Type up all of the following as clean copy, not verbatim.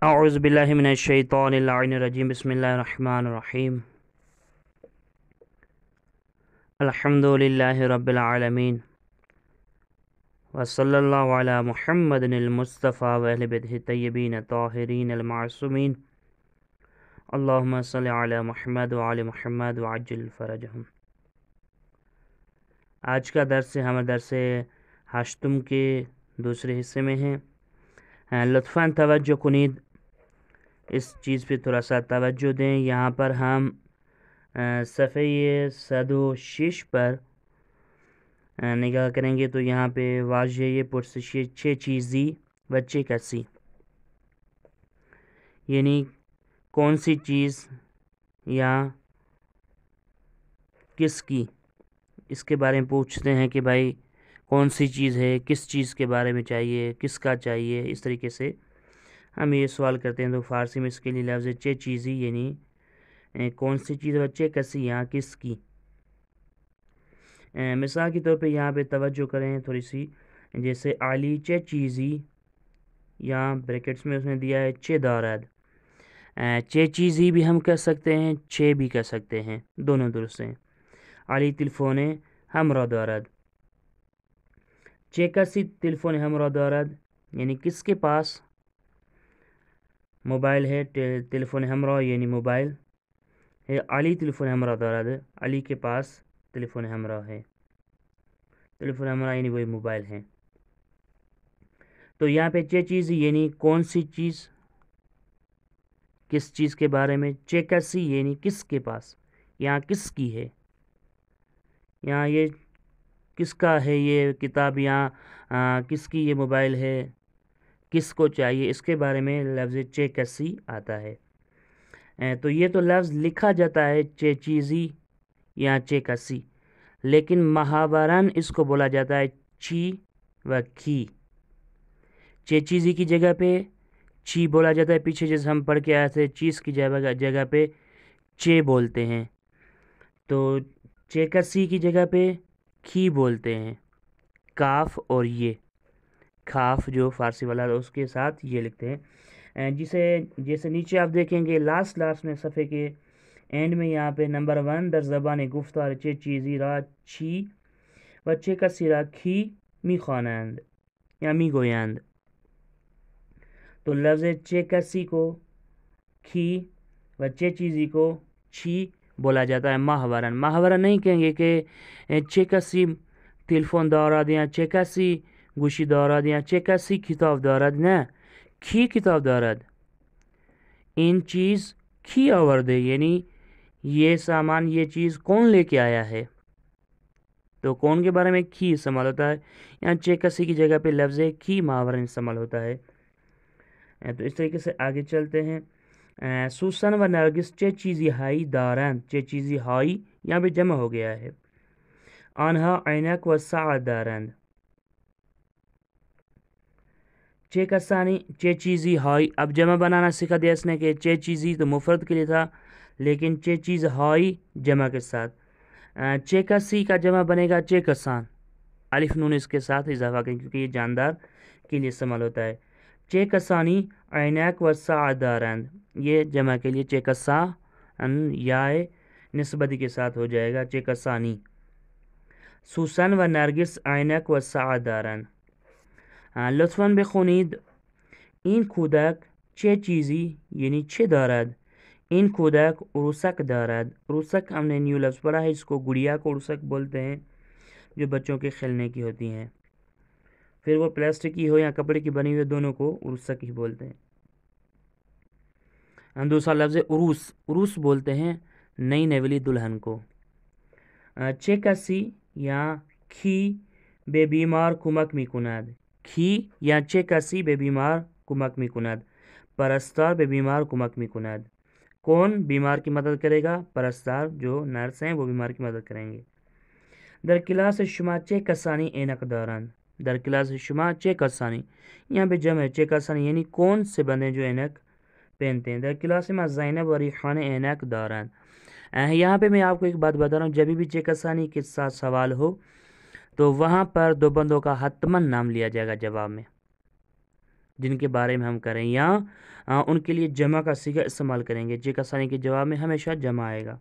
اعوذ باللہ من الشیطان اللعین الرجیم بسم اللہ الرحمن الرحیم الحمد للہ رب العالمین وصلی اللہ علی محمد المصطفیٰ واہل بیتہ الطیبین الطاہرین المعصومین اللہم صلی علی محمد وعلی محمد وعجل فرجہم۔ آج کا درس ہمارا درس ہشتم کے دوسرے حصے میں ہے۔ لطفاً توجہ کنید، اس چیز پہ تھوڑا سا توجہ دیں۔ یہاں پر ہم صفحہ 106 پر نگاہ کریں گے تو یہاں پہ واضح یہ پرسش چھ چیزی بچے کسی، یعنی کون سی چیز یا کس کی، اس کے بارے میں پوچھتے ہیں کہ بھائی کون سی چیز ہے، کس چیز کے بارے میں چاہیے، کس کا چاہیے، اس طریقے سے ہم یہ سوال کرتے ہیں۔ تو فارسی میں اس کے لیے لفظ چھ چیزی، یعنی کون سی چیز بچے کسی یا کس کی۔ مثال کے طور پہ یہاں پہ توجہ کریں تھوڑی سی، جیسے علی چھ چیزی، یا بریکٹس میں اس نے دیا ہے چھ دارد۔ چھ چیزی بھی ہم کہہ سکتے ہیں، چھ بھی کہہ سکتے ہیں، دونوں درست ہیں۔ علی تلفون ہمراہ دارد، چھ کسی تلفون ہمراہ دارد، یعنی کس کے پاس موبائل ہے، تلفون ہمراہ یعنی موبائل ہے۔ علی تلفون ہمراہ دارد، علی کے پاس تلفون ہمراہ ہے، تلفون ہمراہ یعنی وہی موبائل ہے۔ تو یہاں پہ چھ چیز یعنی کون سی چیز، کس چیز کے بارے میں۔ چھ کسی یعنی کس کے پاس، یہاں کس کی ہے، یہاں یہ کس کا ہے یہ کتاب، یہاں کس کی یہ موبائل ہے، کس کو چاہیے، اس کے بارے میں لفظ چھ کسی آتا ہے۔ تو یہ تو لفظ لکھا جاتا ہے چھ چیزی یا چھ کسی، لیکن محاورن اس کو بولا جاتا ہے چی و کھی۔ چھ چیزی کی جگہ پہ چی بولا جاتا ہے، پیچھے جیسے ہم پڑھ کے آئے تھے چیز کی جگہ پہ چے بولتے ہیں، تو چھ کسی کی جگہ پہ کھی بولتے ہیں، کاف اور یہ کاف جو فارسی والا اس کے ساتھ یہ لکھتے ہیں۔ جیسے نیچے آپ دیکھیں گے لاسٹ میں صفحے کے اینڈ میں یہاں پہ نمبر 1 در زبان گفتار چھ چیزی را چی و چھ کسی را کھی می خوانند یا می گویند۔ تو لفظ چھ کسی کو کھی و چھ چیزی کو چھی بولا جاتا ہے محورن۔ محورن نہیں کہیں گے کہ چھ کسی تلفون دارد یا چھ کسی گوشی دارد یا چھ کسی کتاب دارد، نه، کی کتاب دارد، این چیز کی آورده، یعنی یہ سامان، یہ چیز کون لے کے آیا ہے، تو کون کے بارے میں کی استعمال ہوتا ہے۔ یہاں چھ کسی کی جگہ پہ لفظ کی محورن استعمال ہوتا ہے۔ تو اس طریقے سے آگے چلتے ہیں۔ سوسن و نرگس چھ چیزی ہائی دارند، چھ چیزی ہائی یہاں پہ جمع ہو گیا ہے۔ آنہا عینک و ساعت دارند، چھ کسانی چھ چیزی ہائی، اب جمع بنانا سکھا دیا اس نے کہ چھ چیزی تو مفرد کے لیے تھا، لیکن چھ چیز ہائی جمع کے ساتھ۔ چھ کسی کا جمع بنے گا چھ کسان، الف نون اس کے ساتھ اضافہ کریں کیونکہ یہ جاندار کے لیے استعمال ہوتا ہے۔ چھ کسانی عینک و ساعت دارند، یہ جمع کے لیے چھ کسان یا نسبتی کے ساتھ ہو جائے گا چھ کسانی۔ سوسن و نرگس عینک و ساعت دارند۔ لطفاً بخونید این کودک چه چیزی یعنی چه دارد، این کودک عروسک دارد۔ عروسک ہم نے نیو لفظ پڑھا ہے، اس کو گڑیا کو عروسک بولتے ہیں، جو بچوں کے کھیلنے کی ہوتی ہیں، پھر وہ پلاسٹک کی ہو یا کپڑے کی بنی ہوئی، دونوں کو عروسک ہی بولتے ہیں۔ دوسرا لفظ عروس، عروس بولتے ہیں نئی نویلی دلہن کو۔ چه کسی یا کی به بیمار کمک میکند، کی یا چه کسی به بیمار کمک میکند، پرستار به بیمار کمک میکند، کون بیمار کی مدد کرے گا، پرستار جو نرس ہیں وہ بیمار کی مدد کریں گے۔ در کلاس شما چه کسانی عینک دارند، در کلاس شما چه کسانی، یہاں پہ جمع ہے چه کسانی یعنی کون سے بندے جو عینک پہنتے ہیں۔ در کلاس میں زینب و ریحان عینک دارند۔ یہاں پہ میں آپ کو ایک بات بتا رہا ہوں، جب بھی چھ کسانی کے ساتھ سوال ہو تو وہاں پر دو بندوں کا حتماً نام لیا جائے گا جواب میں۔ جن کے بارے میں ہم کریں، یا ان کے لیے جمع کا صیغہ استعمال کریں گے۔ چه کسانی کے جواب میں ہمیشہ جمع آئے گا۔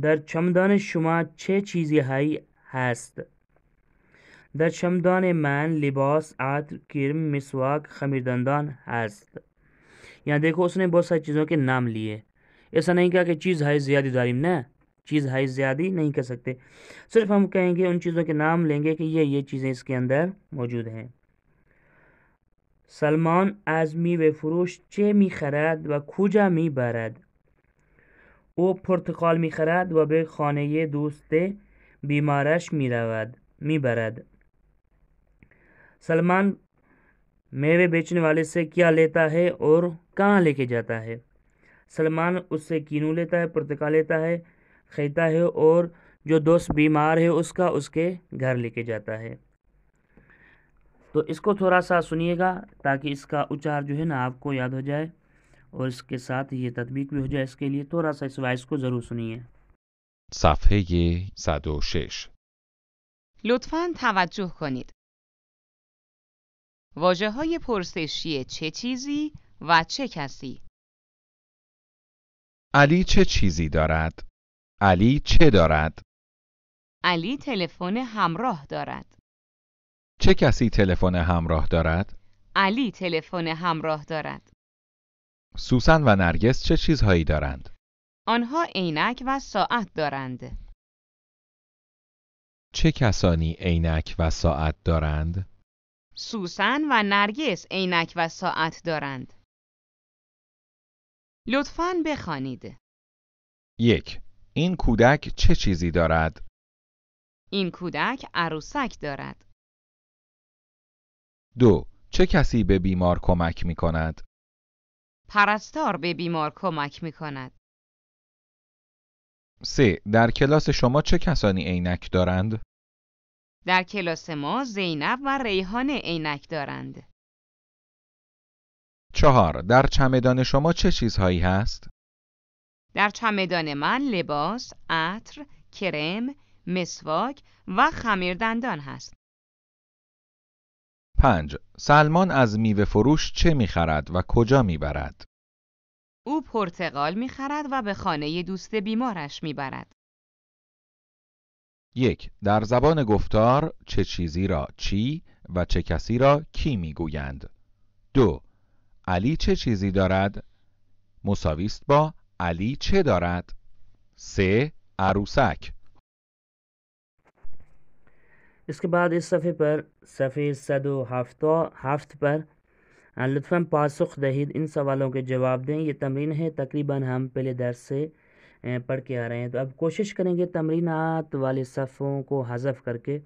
در چمدان شما چه چیزی هایی هست؟ در چمدان من لباس، عطر، کرم، مسواک، خمیردندان هست۔ یہاں دیکھو اس نے بہت ساری چیزوں کے نام لیے، ایسا نہیں کہا کہ چیز ہے زیادی داریم، نہ، چیز ہے زیادی نہیں کہہ سکتے، صرف ہم کہیں گے ان چیزوں کے نام لیں گے کہ یہ چیزیں اس کے اندر موجود ہیں۔ سلمان از میوه فروش چه میخرد و کجا میبرد؟ او پرتقال میخرد و به خانه دوست بیمارش میبرد۔ سلمان میوے بیچنے والے سے کیا لیتا ہے اور کہاں لے کے جاتا ہے؟ سلمان اس سے کینو لیتا ہے، پرتقال لیتا ہے، خریدتا ہے، اور جو دوست بیمار ہے اس کے گھر لے کے جاتا ہے۔ تو اس کو تھوڑا سا سنیے گا تاکہ اس کا اچار جو ہے نا آپ کو یاد ہو جائے، اور اس کے ساتھ یہ تطبیق بھی ہو جائے۔ اس کے لیے تھوڑا سا اس وائس کو ضرور سنیے۔ صفحه 106. لطفاً توجه کنید. واژه‌های پرسشی چه چیزی و چه کسی. علی چه چیزی دارد؟ علی چه دارد؟ علی تلفن همراه دارد. چه کسی تلفن همراه دارد؟ علی تلفن همراه دارد. سوسن و نرگس چه چیزهایی دارند؟ آنها عینک و ساعت دارند. چه کسانی عینک و ساعت دارند؟ سوسن و نرگس عینک و ساعت دارند. لطفاً بخوانید. 1. این کودک چه چیزی دارد؟ این کودک عروسک دارد. 2. چه کسی به بیمار کمک می کند؟ پرستار به بیمار کمک می کند. 3. در کلاس شما چه کسانی عینک دارند؟ در کلاس ما زینب و ریحانه عینک دارند. 4. در چمدان شما چه چیزهایی هست؟ در چمدان من لباس، عطر، کرم، مسواک و خمیردندان هست. 5. سلمان از میوه فروش چه می‌خرد و کجا می‌برد؟ او پرتقال می‌خرد و به خانه دوست بیمارش می‌برد. 1. در زبان گفتار چه چیزی را چی و چه کسی را کی میگویند؟ 2. علی چه چیزی دارد؟ مساوی است با علی چه دارد؟ 3. عروسک. اس کے بعد اس صفحے پر صفحے 107 پر لطفاً پاسخ دہید، ان سوالوں کے جواب دیں۔ یہ تمرین ہے، تقریباً ہم پہلے درس سے پڑھ کے آ رہے ہیں، تو اب کوشش کریں گے تمرینات والے صفحوں کو حذف کر کے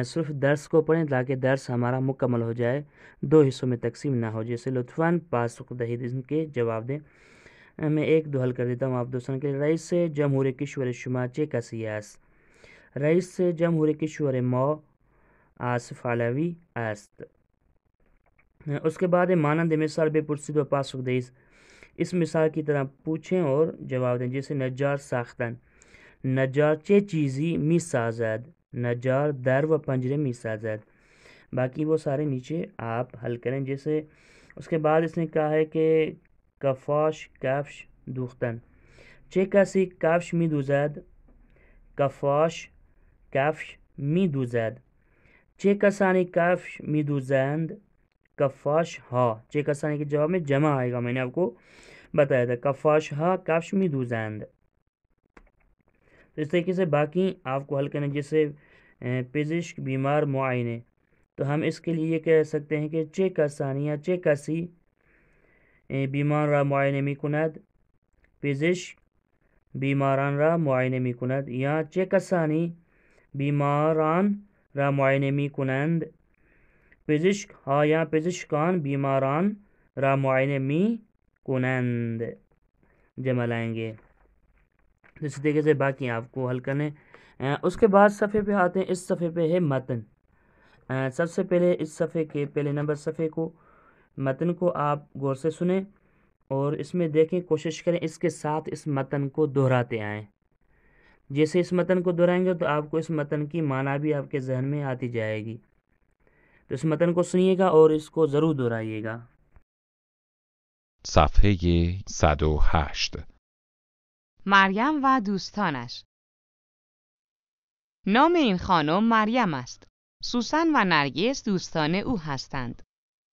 صرف درس کو پڑھیں تاکہ درس ہمارا مکمل ہو جائے، 2 حصوں میں تقسیم نہ ہو۔ جیسے لطفاً پاسخ دہید، ان کے جواب دیں۔ میں 1-2 حل کر دیتا ہوں آپ دوستان کے لیے۔ رئیس جمهور کشور شما چه کسی است؟ رئیس جمهور کشور ما آصف علوی است۔ اس کے بعد مانند مثال بپرسید و پاسخ دهید، اس مثال کی طرح پوچھیں اور جواب دیں۔ جیسے نجار ساختن، نجار چه چیزی می سازد؟ نجار در و پنجره می سازد۔ باقی وہ سارے نیچے آپ حل کریں۔ جیسے اس کے بعد اس نے کہا ہے کہ کفاش کفش دوختن، چه کسی کفش می دوزد؟ کفاش کفش می دوزد۔ چه کسانی کفش می دوزند؟ کفاش ها۔ چه کسانی کے جواب میں جمع آئے گا، میں نے آپ کو بتایا تھا، کفاش ها کفش می دوزند۔ اس طریقے سے باقی آپ کو حل کریں۔ جیسے پزشک بیمار معائنے، تو ہم اس کے لیے یہ کہہ سکتے ہیں کہ چه کسانی یا چه کسی بیمار را معاینه می کند؟ پزشک بیماران را معاینه می کند، یا چه کسانی بیماران را معاینه می کنند؟ پزشک ها یا پزشکان بیماران را معاینه می کنند، جمع لائیں گے۔ اسی طریقے سے باقی آپ کو حل کرنے۔ اس کے بعد صفحے پہ آتے ہیں، اس صفحے پہ ہے متن۔ سب سے پہلے اس صفحے کے پہلے نمبر صفحے کو، متن کو آپ غور سے سنیں اور اس میں دیکھیں، کوشش کریں اس کے ساتھ اس متن کو دہراتے آئیں۔ جیسے اس متن کو دہرائیں گے تو آپ کو اس متن کی معنی بھی آپ کے ذہن میں آتی جائے گی۔ تو اس متن کو سنیے گا اور اس کو ضرور دہرائیے گا. صفحه 108. مریم و دوستانش. نام این خانم مریم است. سوسن و نرگس دوستان او هستند.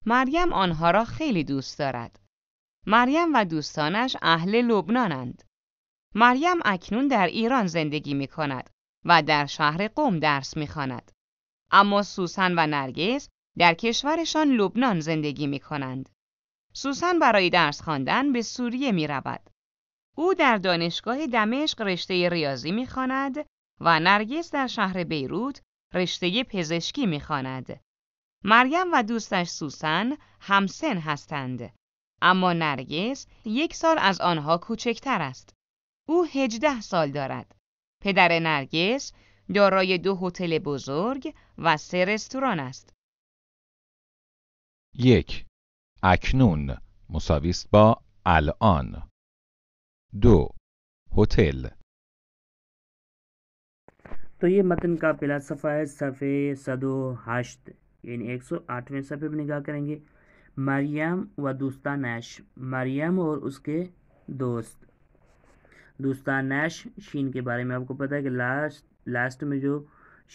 مریم آنها را خیلی دوست دارد. مریم و دوستانش اهل لبنانند. مریم اکنون در ایران زندگی می کند و در شهر قم درس می خواند. اما سوسن و نرگس در کشورشان لبنان زندگی می کنند. سوسن برای درس خواندن به سوریه می رود. او در دانشگاه دمشق رشته ریاضی می خواند و نرگس در شهر بیروت رشته پزشکی می خواند. مریم و دوستش سوسن همسن هستند. اما نرگس 1 سال از آنها کوچکتر است. او 18 سال دارد. پدر نرگس دارای 2 هتل بزرگ و 3 رستوران است. 1. اکنون مساوی است با الان. 2. هتل. تو یہ متن کا پہلا صفحہ ہے، صفحے 108 یعنی 108ویں صفحے پہ نگاہ کریں گے. مریم و دوستانش، مریم اور اس کے دوست. دوستانش شین کے بارے میں آپ کو پتہ ہے کہ لاسٹ میں جو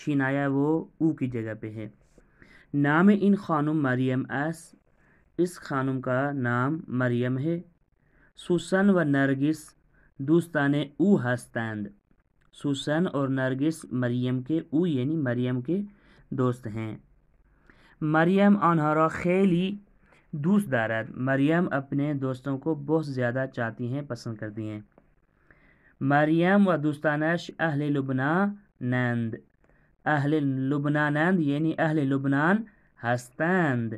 شین آیا ہے وہ او کی جگہ پہ ہے. نام ان خانم مریم است، اس خانم کا نام مریم ہے. سوسن و نرگس دوستان او هستند. سوسن اور نرگس مریم کے او یعنی مریم کے دوست ہیں. مریم آنها را خیلی دوست دارد. مریم اپنے دوستوں کو بہت زیادہ چاہتی ہیں، پسند کرتی ہیں. مریم و دوستانش اہل لبنانند. اہل لبنانند یعنی اہل لبنان ہستند.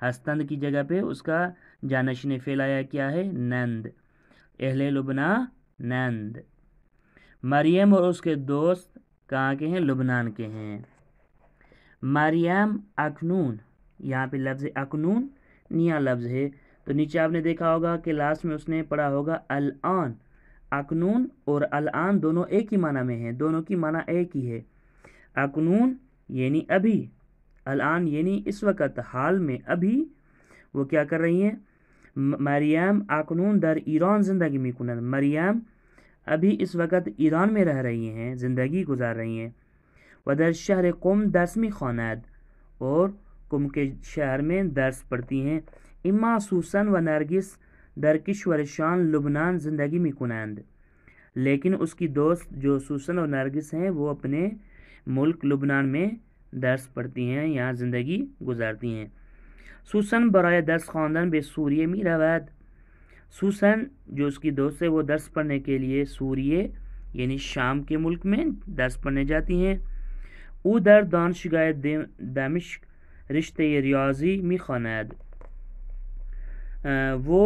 ہستند کی جگہ پہ اس کا جانشین فعل آیا کیا ہے؟ نند. اہل لبنانند. مریم اور اس کے دوست کہاں کے ہیں؟ لبنان کے ہیں. مریم اکنون، یہاں پہ لفظ اکنون نیا لفظ ہے، تو نیچے آپ نے دیکھا ہوگا کہ لاسٹ میں اس نے پڑھا ہوگا الان. اکنون اور الان دونوں ایک ہی معنی میں ہیں، دونوں کی معنی ایک ہی ہے. اکنون یعنی ابھی، الان یعنی اس وقت، حال میں، ابھی وہ کیا کر رہی ہیں؟ مریم اکنون در ایران زندگی میکنند. مریم ابھی اس وقت ایران میں رہ رہی ہیں، زندگی گزار رہی ہیں. و در شہر قم درس میخواند، اور قم کے شہر میں درس پڑھتی ہیں. اما سوسن و نرگس در کشورشان لبنان زندگی میکنند. لیکن اس کی دوست جو سوسن اور نرگس ہیں وہ اپنے ملک لبنان میں درس پڑھتی ہیں، یہاں زندگی گزارتی ہیں. سوسن برای درس خواندن به سوریه می رود. سوسن جو اس کی دوست ہے وہ درس پڑھنے کے لیے سوریه یعنی شام کے ملک میں درس پڑھنے جاتی ہیں. او در دانشگاه دمشق رشته ریاضی می خواند. وہ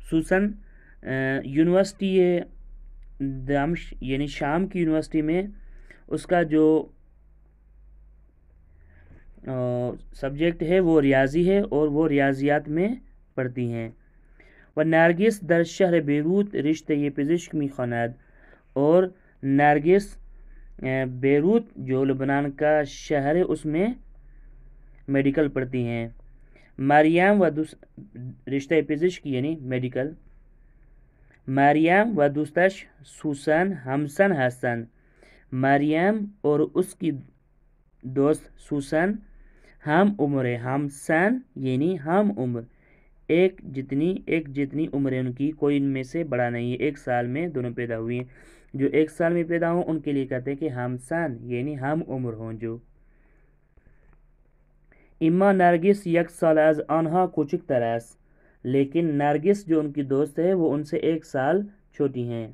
سوسن یونیورسٹی دمشق یعنی شام کی یونیورسٹی میں اس کا جو سبجیکٹ ہے وہ ریاضی ہے اور وہ ریاضیات میں پڑھتی ہیں. و نرگس در شہر بیروت رشته پزشک میخواند. اور نرگس بیروت جو لبنان کا شہر ہے اس میں میڈیکل پڑھتی ہیں. مریم و رشته پزشک یعنی میڈیکل. مریم و دوستش سوسن همسن هستند. مریم اور اس کی دوست سوسن ہم عمر ہے. ہم سن یعنی ہم عمر، ایک جتنی عمر ہے ان کی، کوئی ان میں سے بڑا نہیں ہے. 1 سال میں دونوں پیدا ہوئی ہیں. جو 1 سال میں پیدا ہوں ان کے لیے کہتے ہیں کہ ہم سن یعنی ہم عمر ہوں جو. اما نرگس 1 سال از آنها کوچکتر است. لیکن نرگس جو ان کی دوست ہے وہ ان سے 1 سال چھوٹی ہیں.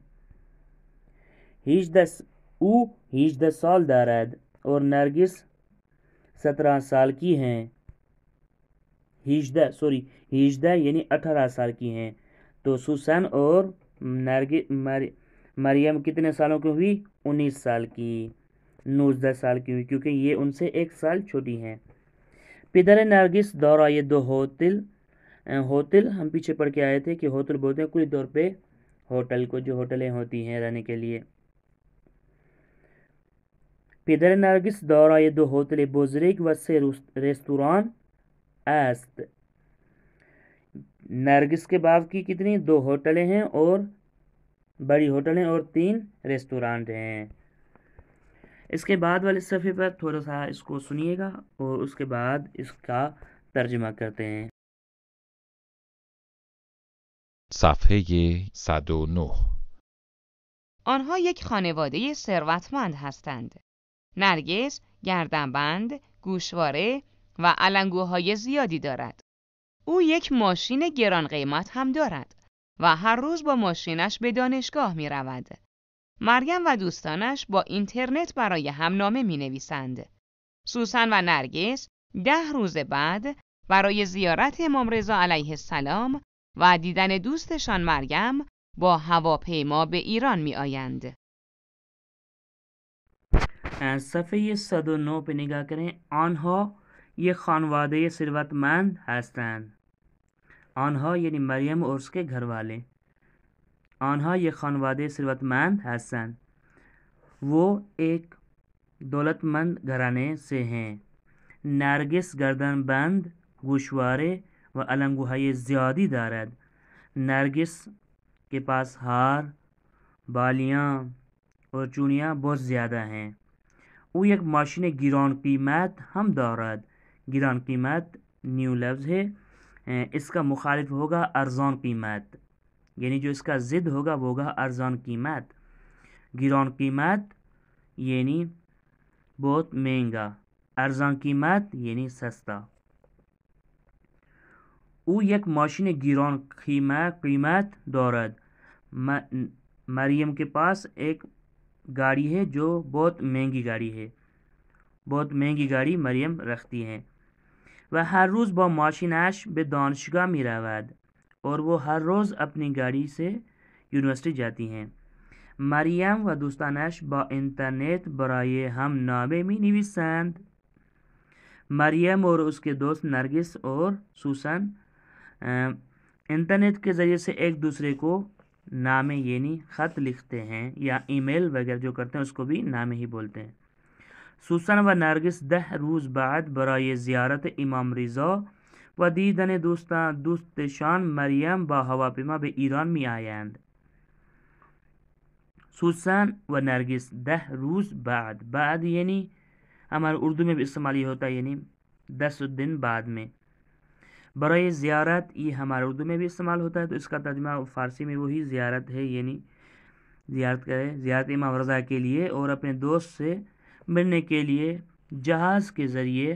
18 سال دارد اور نرگس 17 سال کی ہیں. 18 یعنی 18 سال کی ہیں. تو سوسن اور مریم کتنے سالوں کی ہوئی؟ 19 سال کی، 19 سال کی ہوئی، کیونکہ یہ ان سے 1 سال چھوٹی ہیں. پدر نرگس دارای 2 ہوتل ہم پیچھے پڑھ کے آئے تھے کہ ہوتل بولتے ہیں کلی طور پہ ہوٹل کو، جو ہوٹلیں ہوتی ہیں رہنے کے لیے. پدر نرگس دارای 2 هتل بزرگ و 3 رستوران است. نرگس کے باپ کی کتنی 2 ہوٹلیں ہیں اور بڑی ہوٹلیں اور 3 ریسٹورانٹ ہیں. اس کے بعد والے صفحے پر تھوڑا سا اس کو سنیے گا اور اس کے بعد اس کا ترجمه کرتے ہیں. صفحه 109. آنها یک خانواده ثروتمند هستند. نرگس گردنبند، گوشواره و علنگوهای زیادی دارد. او یک ماشین گران قیمت هم دارد و هر روز با ماشینش به دانشگاه می رود. مریم و دوستانش با اینترنت برای هم نامه می نویسند. سوسن و نرگس 10 روز بعد برای زیارت امام رضا علیه السلام و دیدن دوستشان مریم با هواپیما به ایران می آیند. صفحه 109 پہ نگاہ کریں. آنها یہ خانواده ثروتمند هستند. آنها یعنی مریم اور اس کے گھر والے. آنها یہ خانواده ثروتمند هستند. وہ ایک دولت مند گھرانے سے ہیں. نرگس گردن بند، گوشوارے و علنگوهای زیادی دارد. نرگس کے پاس ہار، بالیاں اور چونیاں بہت زیادہ ہیں. او یک ماشین گران قیمت ہم دارد. گران قیمت نیو لفظ ہے. اس کا مخالف ہوگا ارزان قیمت، یعنی جو اس کا ضد ہوگا وہ ہوگا ارزان قیمت. گران قیمت یعنی بہت مہنگا، ارزان قیمت یعنی سستا. او یک ماشین گران قیمت دارد. مریم کے پاس ایک گاڑی ہے جو بہت مہنگی گاڑی ہے. بہت مہنگی گاڑی مریم رکھتی ہیں. و ہر روز با ماشینش به دانشگاه می رود. اور وہ ہر روز اپنی گاڑی سے یونیورسٹی جاتی ہیں. مریم و دوستانش با اینترنت برای هم نامه می نویسند. مریم اور اس کے دوست نرگس اور سوسن انٹرنیٹ کے ذریعے سے ایک دوسرے کو نامے یعنی خط لکھتے ہیں یا ای میل وغیرہ جو کرتے ہیں اس کو بھی نامے ہی بولتے ہیں. سوسن و نرگس 10 روز بعد برای زیارت امام رضا و دیدن دوستشان مریم با هواپیما به ایران می آیند. سوسن و نرگس 10 روز بعد یعنی ہمارے اردو میں بھی استعمال یہ ہوتا ہے یعنی 10 دن بعد میں. برای زیارت یہ ہمارے اردو میں بھی استعمال ہوتا ہے تو اس کا ترجمہ فارسی میں وہی زیارت ہے یعنی زیارت کرے. زیارت امام رضا کے لیے اور اپنے دوست سے ملنے کے لیے جہاز کے ذریعے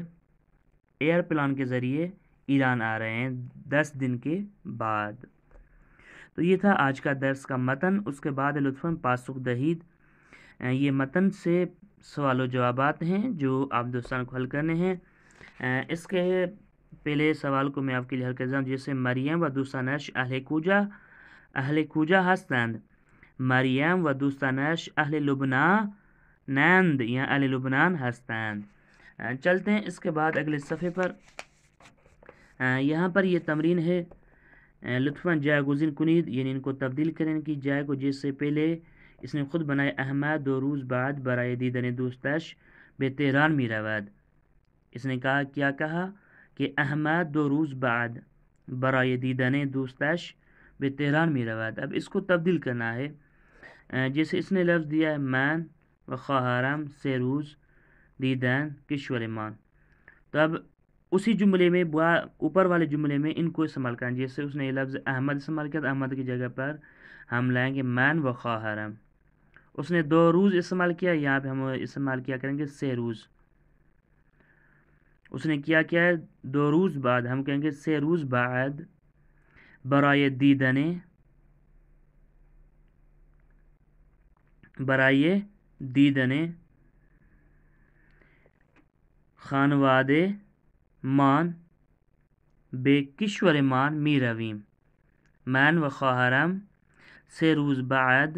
ایئر پلان کے ذریعے ایران آ رہے ہیں 10 دن کے بعد. تو یہ تھا آج کا درس کا متن. اس کے بعد لطفاً پاسخ دہید. یہ متن سے سوال و جوابات ہیں جو آپ دوستان کو حل کرنے ہیں. اس کے پہلے سوال کو میں آپ کے لیے حل کرتا ہوں. جیسے مریم و دوستانش اہل کوجا هستند. مریم و دوستانش اہل لبنانند یا اہل لبنان هستند. چلتے ہیں اس کے بعد اگلے صفحے پر. یہاں پر یہ تمرین ہے. لطفاً جایگزین کنید یعنی ان کو تبدیل کریں کی جائے کو. جیسے پہلے اس نے خود بنائے احمد 2 روز بعد برای دیدن دوستش به تهران می رود. اس نے کیا کہا کہ احمد 2 روز بعد برای دیدن دوستش به تهران می رود. اب اس کو تبدیل کرنا ہے. جیسے اس نے لفظ دیا ہے من و خواهرم 3 روز دیدن کشورمان. تو اب اسی جملے میں اوپر والے جملے میں ان کو استعمال کریں. جیسے اس نے یہ لفظ احمد استعمال کیا تو احمد کی جگہ پر ہم لائیں گے من و خواهرم. اس نے 2 روز استعمال کیا، یہاں پہ ہم استعمال کیا کریں گے 3 روز. اس نے کیا ہے 2 روز بعد ہم کہیں گے 3 روز بعد برای دیدن خانواده مان به کشورمان می رویم. من و خواهرم 3 روز بعد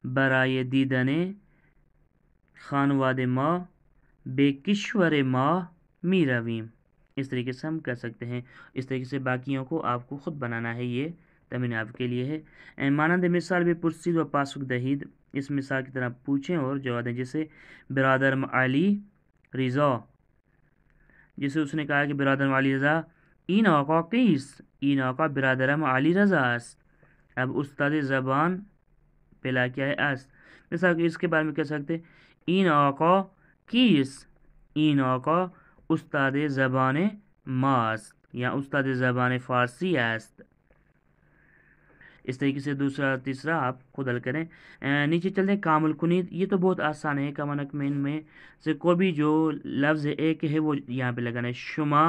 برای دیدن خانواده ما به کشور ما می رویم. اس طریقے سے ہم کر سکتے ہیں. اس طریقے سے باقیوں کو آپ کو خود بنانا ہے. یہ تمرین آپ کے لیے ہے. مانند مثال به پرسید و پاسخ دهید. اس مثال کی طرح پوچھیں اور جواب دیں. جیسے برادرم علی رضا، جیسے اس نے کہا کہ برادرم علی رضا این آقا کیست، این آقا برادرم علی رضا است. اب استاد زبان پہلا کیا ہے است. مثال کہ اس کے بارے میں کہہ سکتے این آقا کیست، این آقا استاد زبان ماست یا استاد زبان فارسی است. اس طریقے سے دوسرا تیسرا آپ خود حل کریں. نیچے چلتے ہیں کام الکنید. یہ تو بہت آسان ہے. کامنک میں ان میں سے کوئی بھی جو لفظ ایک ہے وہ یہاں پہ لگانا ہے. شما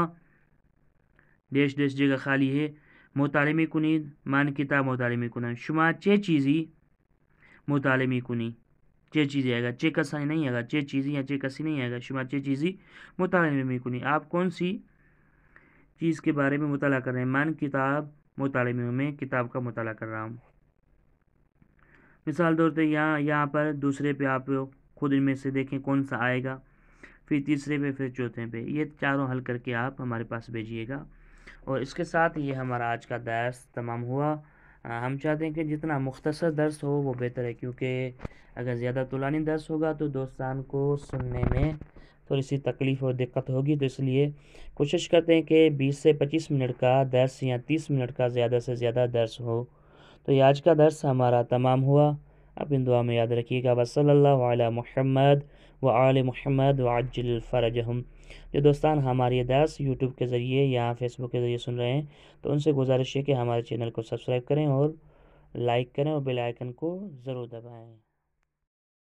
ڈیش ڈیش جگہ خالی ہے. مطالعه کنید، من کتاب مطالعه میکنم. شما چه چیزی مطالعه میکنی. چه چیزی آئے گا، چه کسی نہیں آئے گا. چه چیزی یا چه کسی نہیں آئے گا. شما چه چیزی مطالعه میکنی. آپ کون سی چیز کے بارے میں مطالعہ کر رہے ہیں. من کتاب مطالعے میں کتاب کا مطالعہ کر رہا ہوں. مثال طور پہ یہاں پر دوسرے پہ آپ خود ان میں سے دیکھیں کون سا آئے گا، پھر تیسرے پہ، پھر چوتھے پہ. یہ چاروں حل کر کے آپ ہمارے پاس بھیجیے گا. اور اس کے ساتھ یہ ہمارا آج کا درس تمام ہوا. ہم چاہتے ہیں کہ جتنا مختصر درس ہو وہ بہتر ہے، کیونکہ اگر زیادہ طولانی درس ہوگا تو دوستان کو سننے میں تھوڑی سی تکلیف اور دقت ہوگی. تو اس لیے کوشش کرتے ہیں کہ 20 سے 25 منٹ کا درس یا 30 منٹ کا زیادہ سے زیادہ درس ہو. تو یہ آج کا درس ہمارا تمام ہوا. اپنی دعا میں یاد رکھیے گا. وصلی اللہ علی محمد وآل محمد وعجل فرجہم. جو دوستان ہماری یہ درس یوٹیوب کے ذریعے یا فیس بک کے ذریعے سن رہے ہیں تو ان سے گزارش ہے کہ ہمارے چینل کو سبسکرائب کریں اور لائک کریں اور بیل آئیکن کو ضرور دبائیں.